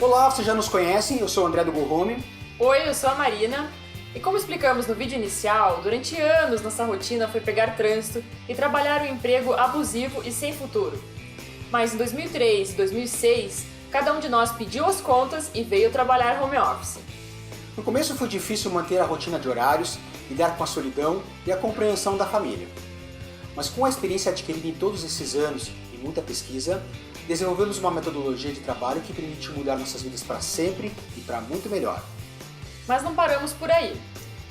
Olá, vocês já nos conhecem, eu sou o André do Go Home. Oi, eu sou a Marina. E como explicamos no vídeo inicial, durante anos nossa rotina foi pegar trânsito e trabalhar um emprego abusivo e sem futuro. Mas em 2003 e 2006, cada um de nós pediu as contas e veio trabalhar home office. No começo foi difícil manter a rotina de horários, lidar com a solidão e a compreensão da família. Mas com a experiência adquirida em todos esses anos e muita pesquisa, desenvolvemos uma metodologia de trabalho que permitiu mudar nossas vidas para sempre e para muito melhor. Mas não paramos por aí.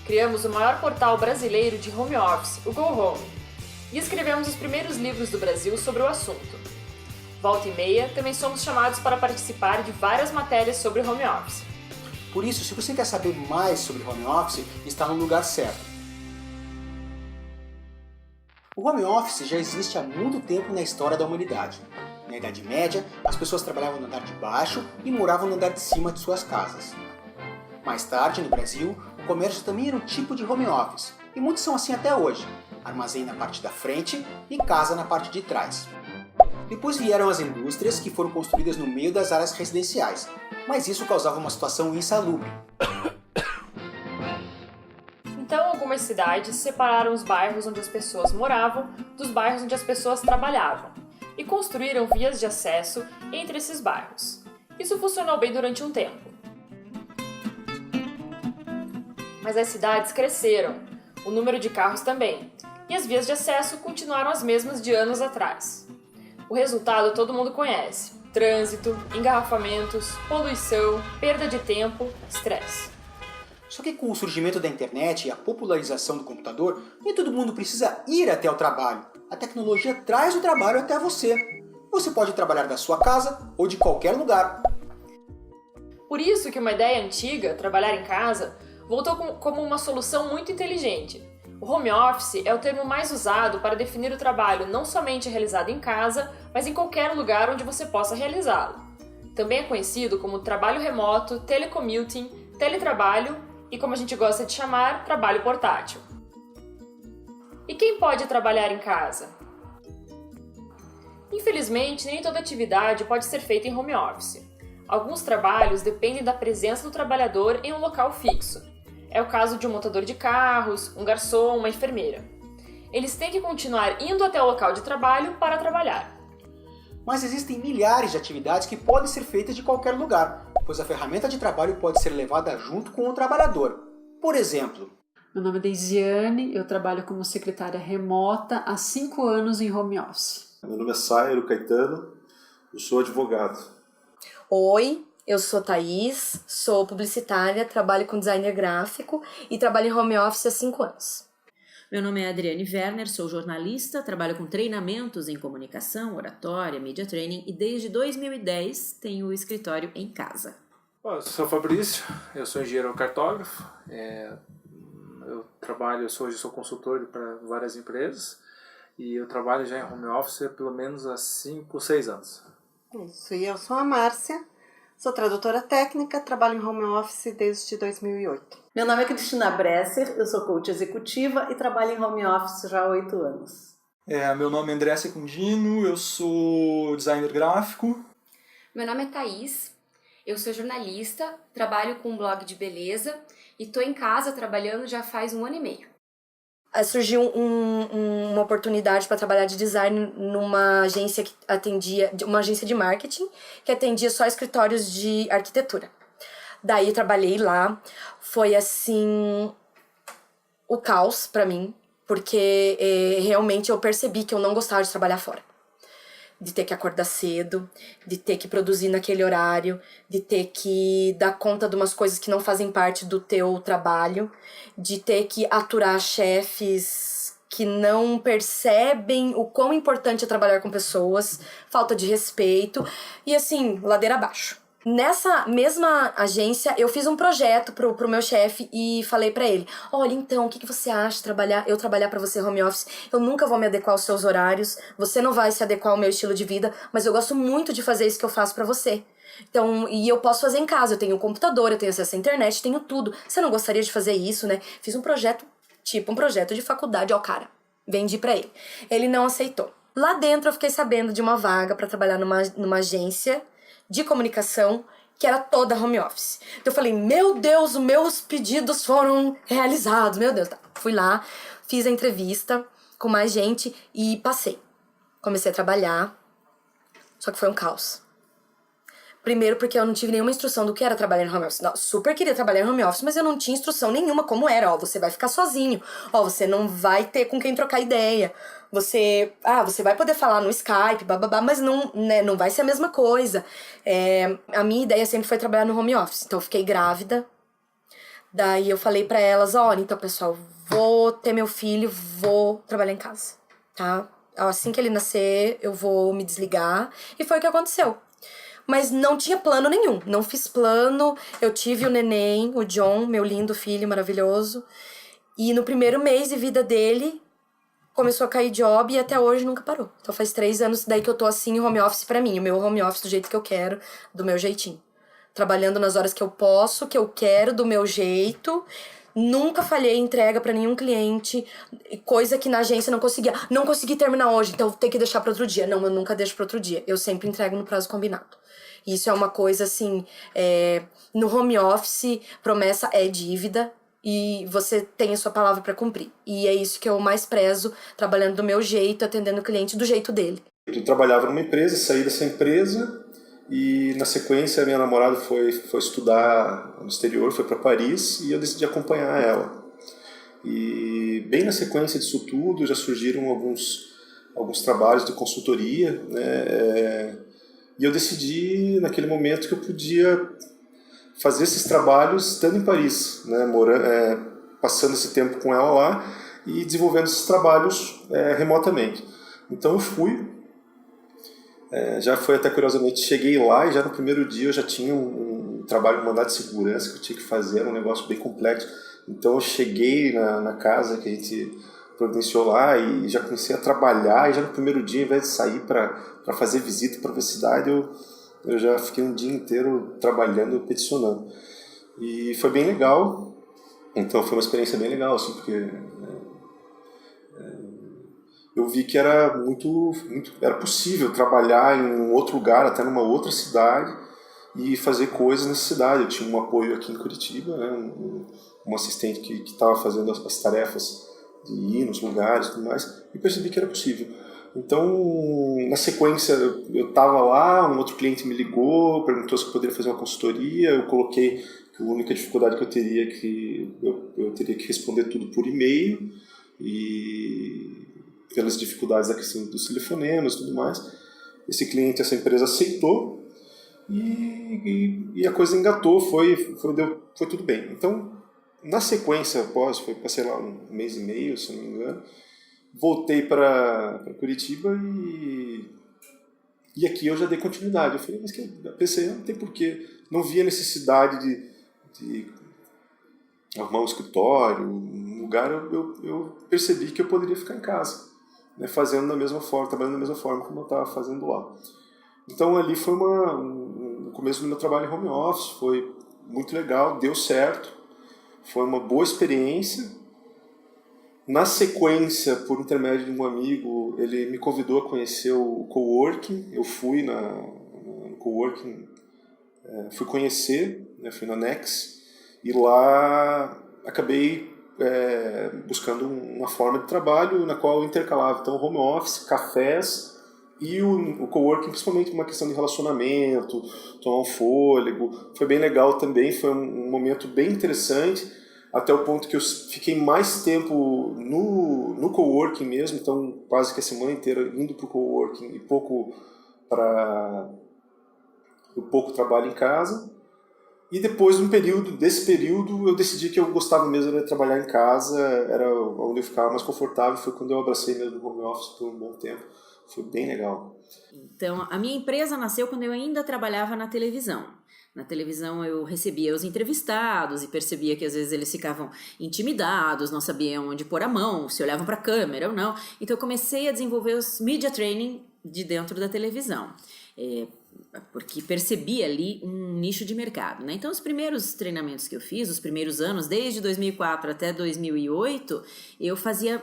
Criamos o maior portal brasileiro de home office, o Go Home, e escrevemos os primeiros livros do Brasil sobre o assunto. Volta e meia, também somos chamados para participar de várias matérias sobre home office. Por isso, se você quer saber mais sobre home office, está no lugar certo. O home office já existe há muito tempo na história da humanidade. Na Idade Média, as pessoas trabalhavam no andar de baixo e moravam no andar de cima de suas casas. Mais tarde, no Brasil, o comércio também era um tipo de home office, e muitos são assim até hoje. Armazém na parte da frente e casa na parte de trás. Depois vieram as indústrias, que foram construídas no meio das áreas residenciais, mas isso causava uma situação insalubre. Então, algumas cidades separaram os bairros onde as pessoas moravam dos bairros onde as pessoas trabalhavam e construíram vias de acesso entre esses bairros. Isso funcionou bem durante um tempo. Mas as cidades cresceram, o número de carros também, e as vias de acesso continuaram as mesmas de anos atrás. O resultado todo mundo conhece: trânsito, engarrafamentos, poluição, perda de tempo, estresse. Só que com o surgimento da internet e a popularização do computador, nem todo mundo precisa ir até o trabalho. A tecnologia traz o trabalho até você. Você pode trabalhar da sua casa ou de qualquer lugar. Por isso que uma ideia antiga, trabalhar em casa, voltou como uma solução muito inteligente. O home office é o termo mais usado para definir o trabalho não somente realizado em casa, mas em qualquer lugar onde você possa realizá-lo. Também é conhecido como trabalho remoto, telecommuting, teletrabalho e, como a gente gosta de chamar, trabalho portátil. E quem pode trabalhar em casa? Infelizmente, nem toda atividade pode ser feita em home office. Alguns trabalhos dependem da presença do trabalhador em um local fixo. É o caso de um montador de carros, um garçom, uma enfermeira. Eles têm que continuar indo até o local de trabalho para trabalhar. Mas existem milhares de atividades que podem ser feitas de qualquer lugar, pois a ferramenta de trabalho pode ser levada junto com o trabalhador. Por exemplo, meu nome é Deisiane, eu trabalho como secretária remota há 5 anos em home office. Meu nome é Sairo Caetano, eu sou advogado. Oi, eu sou Thaís, sou publicitária, trabalho com designer gráfico e trabalho em home office há 5 anos. Meu nome é Adriane Werner, sou jornalista, trabalho com treinamentos em comunicação, oratória, media training e desde 2010 tenho o escritório em casa. Eu sou o Fabrício, eu sou engenheiro cartógrafo, hoje sou consultor para várias empresas e eu trabalho já em home office há pelo menos há 5, 6 anos. Isso, e eu sou a Márcia, sou tradutora técnica, trabalho em home office desde 2008. Meu nome é Cristina Bresser, eu sou coach executiva e trabalho em home office já há 8 anos. Meu nome é André Secundino, eu sou designer gráfico. Meu nome é Thaís, eu sou jornalista, trabalho com um blog de beleza e estou em casa trabalhando já faz 1 ano e meio. Surgiu uma oportunidade para trabalhar de design numa agência que atendia, uma agência de marketing que atendia só escritórios de arquitetura. Daí eu trabalhei lá, foi assim o caos para mim, porque realmente eu percebi que eu não gostava de trabalhar fora. De ter que acordar cedo, de ter que produzir naquele horário, de ter que dar conta de umas coisas que não fazem parte do teu trabalho, de ter que aturar chefes que não percebem o quão importante é trabalhar com pessoas, falta de respeito e assim, ladeira abaixo. Nessa mesma agência, eu fiz um projeto pro meu chefe e falei pra ele: olha, então, o que você acha de eu trabalhar pra você home office? Eu nunca vou me adequar aos seus horários, você não vai se adequar ao meu estilo de vida, mas eu gosto muito de fazer isso que eu faço pra você. Então, e eu posso fazer em casa, eu tenho um computador, eu tenho acesso à internet, tenho tudo. Você não gostaria de fazer isso, né? Fiz um projeto, tipo um projeto de faculdade, ó, cara. Vendi pra ele. Ele não aceitou. Lá dentro eu fiquei sabendo de uma vaga pra trabalhar numa agência de comunicação que era toda home office. Então eu falei, meu Deus, os meus pedidos foram realizados, meu Deus. Tá. Fui lá, fiz a entrevista com mais gente e passei. Comecei a trabalhar, só que foi um caos. Primeiro porque eu não tive nenhuma instrução do que era trabalhar em home office. Não, super queria trabalhar em home office, mas eu não tinha instrução nenhuma como era. Você vai ficar sozinho. Você não vai ter com quem trocar ideia. Você vai poder falar no Skype, bababá, mas não, né, não vai ser a mesma coisa. A minha ideia sempre foi trabalhar no home office. Então eu fiquei grávida. Daí eu falei pra elas, olha, então pessoal, vou ter meu filho, vou trabalhar em casa, tá? Assim que ele nascer, eu vou me desligar. E foi o que aconteceu. Mas não tinha plano nenhum, não fiz plano. Eu tive o neném, o John, meu lindo filho maravilhoso. E no primeiro mês de vida dele, começou a cair job e até hoje nunca parou. Então faz 3 anos daí que eu tô assim, home office pra mim. O meu home office do jeito que eu quero, do meu jeitinho. Trabalhando nas horas que eu posso, que eu quero, do meu jeito. Nunca falhei entrega pra nenhum cliente, coisa que na agência não conseguia. Não consegui terminar hoje, então vou ter que deixar pra outro dia. Não, eu nunca deixo pra outro dia. Eu sempre entrego no prazo combinado. Isso é uma coisa assim, no home office, promessa é dívida e você tem a sua palavra pra cumprir. E é isso que eu mais prezo, trabalhando do meu jeito, atendendo o cliente do jeito dele. Eu trabalhava numa empresa, saí dessa empresa e na sequência a minha namorada foi estudar no exterior, foi para Paris e eu decidi acompanhar ela. E bem na sequência disso tudo já surgiram alguns trabalhos de consultoria, né? E eu decidi naquele momento que eu podia fazer esses trabalhos estando em Paris, né? Passando esse tempo com ela lá e desenvolvendo esses trabalhos remotamente. Então eu fui. Já foi até curiosamente, cheguei lá e já no primeiro dia eu já tinha um trabalho, um mandado de segurança que eu tinha que fazer, era um negócio bem complexo. Então eu cheguei na casa que a gente providenciou lá e já comecei a trabalhar e já no primeiro dia, ao invés de sair para fazer visita para a cidade, eu já fiquei um dia inteiro trabalhando, peticionando. E foi bem legal, então foi uma experiência bem legal, assim, porque eu vi que era era possível trabalhar em um outro lugar, até numa outra cidade, e fazer coisas nessa cidade. Eu tinha um apoio aqui em Curitiba, né, um assistente que estava fazendo as tarefas de ir nos lugares e tudo mais, e percebi que era possível. Então, na sequência, eu estava lá, um outro cliente me ligou, perguntou se eu poderia fazer uma consultoria, eu coloquei que a única dificuldade que eu teria eu teria que responder tudo por e-mail, e pelas dificuldades da questão dos telefonemas e tudo mais. Esse cliente, essa empresa aceitou e a coisa engatou, foi tudo bem. Então, na sequência, passei lá um mês e meio, se não me engano, voltei para Curitiba e aqui eu já dei continuidade. Eu falei, mas que eu pensei, não tem porquê, não via necessidade de arrumar um escritório, um lugar. Eu percebi que eu poderia ficar em casa, né, fazendo da mesma forma, trabalhando da mesma forma como eu estava fazendo lá. Então ali foi o começo do meu trabalho em home office, foi muito legal, deu certo. Foi uma boa experiência. Na sequência, por intermédio de um amigo, ele me convidou a conhecer o coworking. Eu fui no coworking, fui conhecer, né, fui na Nex, e lá acabei buscando uma forma de trabalho na qual eu intercalava então home office, cafés e o coworking, principalmente uma questão de relacionamento, tomar um fôlego. Foi bem legal também, foi um momento bem interessante, até o ponto que eu fiquei mais tempo no coworking mesmo, então quase que a semana inteira indo para o coworking e pouco trabalho em casa. E depois desse período eu decidi que eu gostava mesmo de trabalhar em casa, era onde eu ficava mais confortável. Foi quando eu abracei mesmo o home office por um bom tempo. Foi bem legal. Então, a minha empresa nasceu quando eu ainda trabalhava na televisão. Na televisão eu recebia os entrevistados e percebia que às vezes eles ficavam intimidados, não sabiam onde pôr a mão, se olhavam para a câmera ou não. Então eu comecei a desenvolver os media training de dentro da televisão, porque percebi ali um nicho de mercado, né? Então os primeiros treinamentos que eu fiz, os primeiros anos, desde 2004 até 2008, eu fazia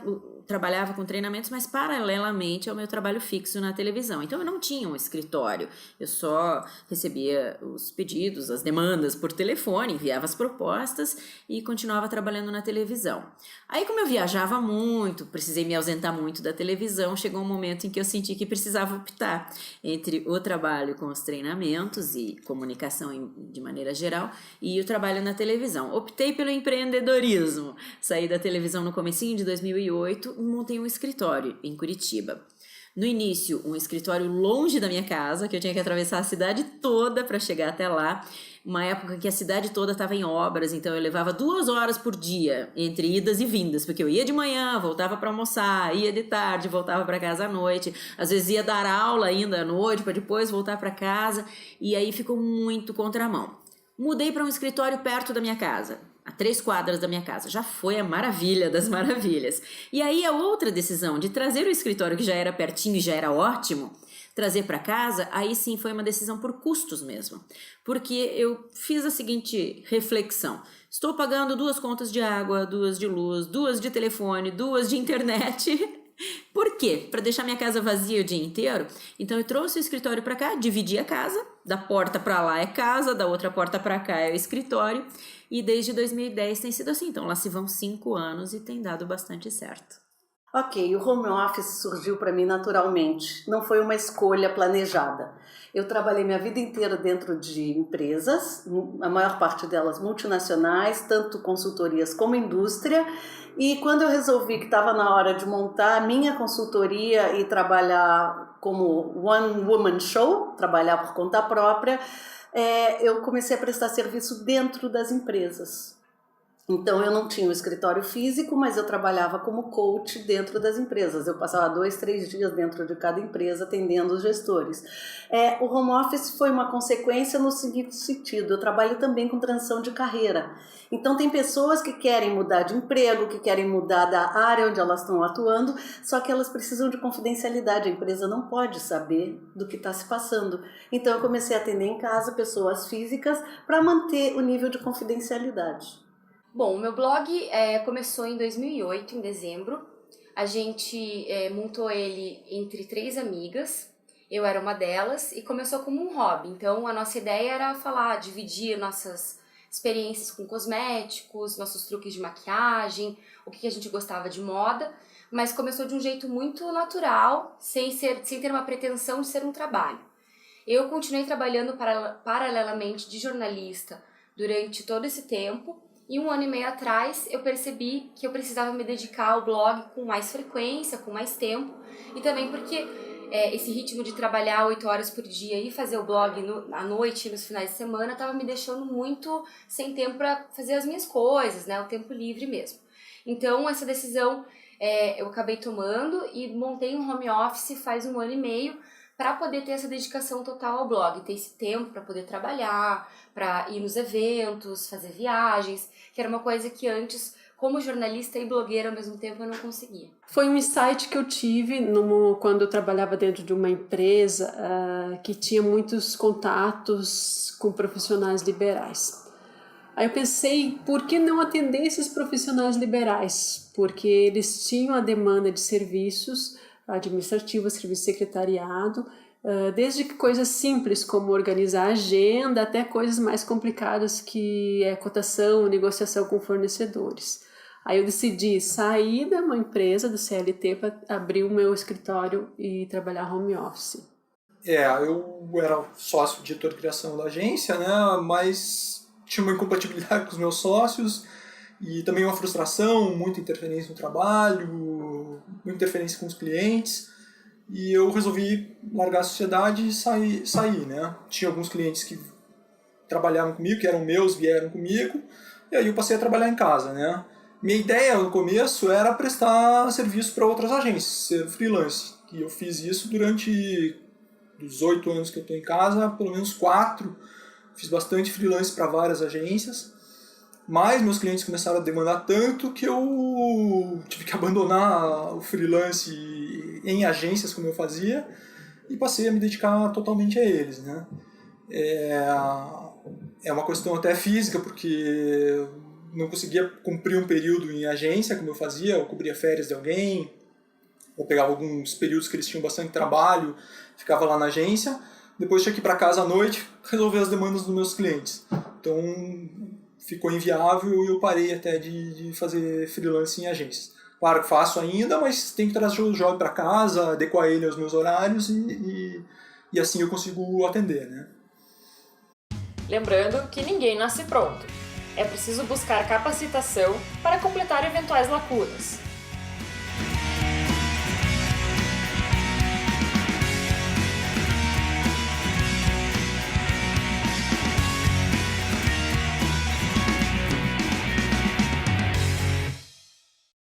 trabalhava com treinamentos, mas paralelamente ao meu trabalho fixo na televisão. Então eu não tinha um escritório, eu só recebia os pedidos, as demandas por telefone, enviava as propostas e continuava trabalhando na televisão. Aí, como eu viajava muito, precisei me ausentar muito da televisão, chegou um momento em que eu senti que precisava optar entre o trabalho com os treinamentos e comunicação de maneira geral e o trabalho na televisão. Optei pelo empreendedorismo, saí da televisão no comecinho de 2008 e montei um escritório em Curitiba. No início, um escritório longe da minha casa, que eu tinha que atravessar a cidade toda para chegar até lá. Uma época que a cidade toda estava em obras, então eu levava 2 horas por dia entre idas e vindas, porque eu ia de manhã, voltava para almoçar, ia de tarde, voltava para casa à noite, às vezes ia dar aula ainda à noite para depois voltar para casa, e aí ficou muito contramão. Mudei para um escritório perto da minha casa, a 3 quadras da minha casa. Já foi a maravilha das maravilhas. E aí a outra decisão de trazer o escritório, que já era pertinho e já era ótimo, trazer para casa, aí sim foi uma decisão por custos mesmo. Porque eu fiz a seguinte reflexão. Estou pagando 2 contas de água, 2 de luz, 2 de telefone, 2 de internet. Por quê? Para deixar minha casa vazia o dia inteiro? Então eu trouxe o escritório para cá, dividi a casa, da porta para lá é casa, da outra porta para cá é o escritório, e desde 2010 tem sido assim. Então lá se vão 5 anos e tem dado bastante certo. Ok, o home office surgiu para mim naturalmente, não foi uma escolha planejada. Eu trabalhei minha vida inteira dentro de empresas, a maior parte delas multinacionais, tanto consultorias como indústria, e quando eu resolvi que estava na hora de montar a minha consultoria e trabalhar como one woman show, trabalhar por conta própria, eu comecei a prestar serviço dentro das empresas. Então eu não tinha um escritório físico, mas eu trabalhava como coach dentro das empresas. Eu passava 2, 3 dias dentro de cada empresa atendendo os gestores. O home office foi uma consequência no seguinte sentido: eu trabalho também com transição de carreira. Então tem pessoas que querem mudar de emprego, que querem mudar da área onde elas estão atuando, só que elas precisam de confidencialidade. A empresa não pode saber do que está se passando. Então eu comecei a atender em casa pessoas físicas para manter o nível de confidencialidade. Bom, o meu blog começou em 2008, em dezembro. A gente montou ele entre 3 amigas, eu era uma delas, e começou como um hobby. Então a nossa ideia era falar, dividir nossas experiências com cosméticos, nossos truques de maquiagem, o que a gente gostava de moda, mas começou de um jeito muito natural, sem ter uma pretensão de ser um trabalho. Eu continuei trabalhando paralelamente de jornalista durante todo esse tempo, e 1 ano e meio atrás eu percebi que eu precisava me dedicar ao blog com mais frequência, com mais tempo, e também porque esse ritmo de trabalhar 8 horas por dia e fazer o blog à noite e nos finais de semana estava me deixando muito sem tempo para fazer as minhas coisas, né, o tempo livre mesmo. Então essa decisão eu acabei tomando e montei um home office faz 1 ano e meio, para poder ter essa dedicação total ao blog, ter esse tempo para poder trabalhar, para ir nos eventos, fazer viagens, que era uma coisa que antes, como jornalista e blogueira ao mesmo tempo, eu não conseguia. Foi um insight que eu tive quando eu trabalhava dentro de uma empresa que tinha muitos contatos com profissionais liberais. Aí eu pensei, por que não atender esses profissionais liberais? Porque eles tinham a demanda de serviços administrativos, serviço de secretariado, desde coisas simples como organizar a agenda até coisas mais complicadas que é cotação, negociação com fornecedores. Aí eu decidi sair de uma empresa do CLT para abrir o meu escritório e trabalhar home office. Eu era sócio de diretor de criação da agência, né, mas tinha uma incompatibilidade com os meus sócios e também uma frustração, muita interferência no trabalho, muita interferência com os clientes, e eu resolvi largar a sociedade e sair, né? Tinha alguns clientes que trabalhavam comigo, que eram meus, vieram comigo, e aí eu passei a trabalhar em casa, né? Minha ideia no começo era prestar serviço para outras agências, ser freelance, e eu fiz isso durante os 8 anos que eu estou em casa, pelo menos 4, fiz bastante freelance para várias agências. Mas meus clientes começaram a demandar tanto que eu tive que abandonar o freelance em agências como eu fazia e passei a me dedicar totalmente a eles, né? É uma questão até física, porque não conseguia cumprir um período em agência, como eu fazia, eu cobria férias de alguém, ou pegava alguns períodos que eles tinham bastante trabalho, ficava lá na agência, depois tinha que ir para casa à noite resolver as demandas dos meus clientes. Então ficou inviável e eu parei até de fazer freelance em agências. Claro que faço ainda, mas tem que trazer o job para casa, adequar ele aos meus horários e assim eu consigo atender, né? Lembrando que ninguém nasce pronto. É preciso buscar capacitação para completar eventuais lacunas.